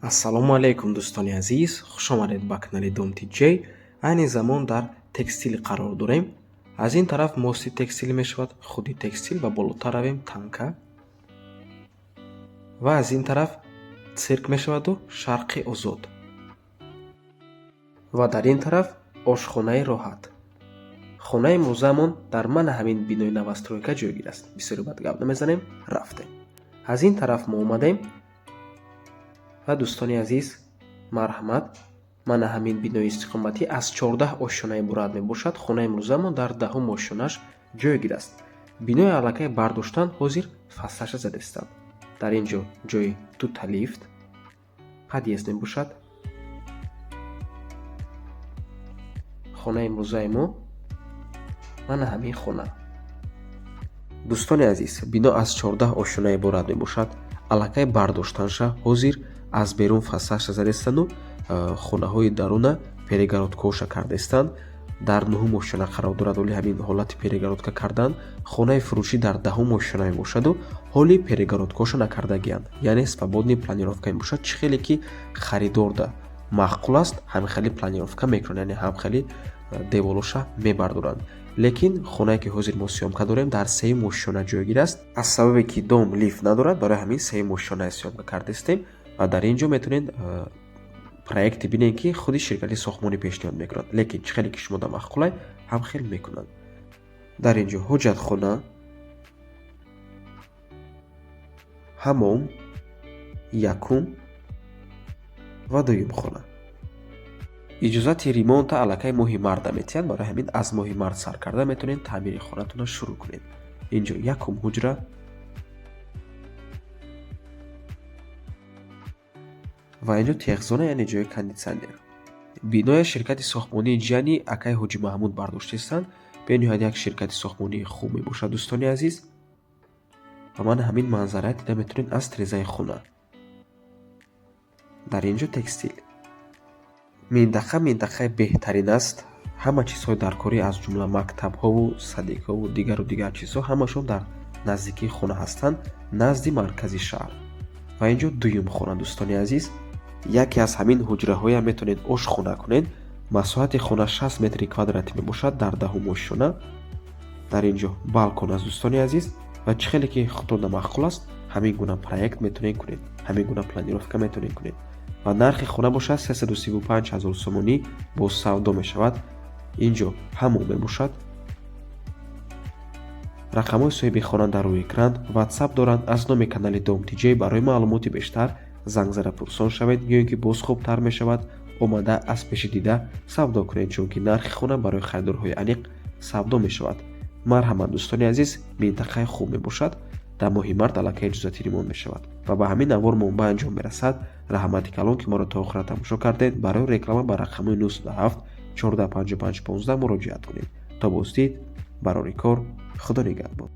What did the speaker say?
ассалому алайкум дӯстони азиз, хуш омадед ба канали Dom.tj. айни замон дар текстил қарор дорем. Аз ин тараф мости текстил мешавад, худи текстил ва болотар равем танка. Ва аз ин тараф цирк мешаваду шарқи озод. Ва дар ин тараф ошхонаи роҳат. хонаи имрӯзаамон дар мана ҳамин бинои новостройка ҷойгир аст. Бисёре бад гап намезанем, рафтем. Аз ин тараф мо омадем ва дӯстони азиз марҳамат, мана ҳамин бинои истиқоматӣ аз 14 ошшона иборат мебошад. хонаи имрӯзаамон дар 10 ошшонаш ҷойгир аст. бинои аллакай бардоштан ҳозир фаслаша задестанд. дар ин ҷо ҷои дута лифт падъезд мебошад. хонаи имрӯзаи мо мана ҳамин хона. дӯстони азиз, бино аз 14 ошшона иборат мебошад. аллакай бардоштанша ҳозир аз берун фаслаша задестану хонаҳои даруна перегородкоша кардестанд. дар 9 ошшона қарор дорад, оли ҳамин ҳолати перегородка кардан. хонаи фурӯшӣ дар 10 ошшона мебошаду ҳоли перегородкоша накардагиянд, яъне свободни планировка мебошад. чӣ хеле ки харидорда маъқул аст, ҳамин хеле планировка мекунанд, яъне ҳам хеле деволоша мебардоранд. лекин хонае ки ҳозир мо сёмка дорем дар 3 ошшона ҷойгир аст. аз сабабе ки дом лифт надорад, барои ҳамин 3 ошшона сёмка кардестем ва дар ин ҷо метавонед проекти бинед ки худи ширкати сохтмонӣ пешниҳод мекунад. лекин чӣ хеле ки шумода маъқулай, ҳам хел мекунанд. дар ин ҷо ҳоҷатхона, ҳамом, якум ва дуюм хона. иҷозати ремонта аллакай моҳи марда метиҳад, барои ҳамин аз моҳи мард сар карда метавонед таъмири хонатонро шурӯъ кунед. ин ҷо якум ҳуҷра, ва ин ҷо теғзона, яъне ҷои кондитсионер. бинои ширкати сохтмонии ҷияни акай ҳоҷи маҳмуд бардоштаистанд. бениҳоят як ширкати сохтмонии хуб мебошад дӯстони азиз. ва ман ҳамин манзара дида метавонед аз тирезаи хона. дар ин ҷо текстил. минтақаи беҳтарин аст. ҳама чизҳои даркорӣ аз ҷумла мактабҳову садикҳову дигар чизҳо ҳамашон дар наздикии хона ҳастанд, назди маркази шаҳр. ва ин ҷо дуюм хона дӯстони азиз. яке аз ҳамин ҳуҷраҳоям метавонед ошхона кунед. масоҳати хона 60 метри квадратӣ мебошад дар 10 ошшона. дар ин ҷо балкон аст дӯстони азиз. ва чӣ хеле ки худода маъқул аст, ҳамин гуна проект метавонед кунед, ҳамин гуна планировка метавонед кунед. ва нархи хона бошад 335 000 сомонӣ бо савдо мешавад. ин ҷо ҳамон мебошад. рақамҳои соҳиби хона дар рӯи экран. WhatsApp доранд. аз номи канали Dom.tj барои маълумоти бештар занг зада пурсон шавед, ё ин ки боз хубтар мешавад омада аз пеши дида савдо кунед, чунки нархи хона барои харидорҳои аниқ савдо мешавад. марҳамат дӯстони азиз, минтақаи хуб мебошад. дар моҳи март аллакай иҷозати ремонт мешавад ва ба ҳамин навор мо ба анҷом мерасад. раҳмати калон ки моро то охира тамошо кардед. барои реклама ба рақамҳои 97 14 55 15 муроҷиат кунед. то боздид, барори кор, худо нигаҳбон.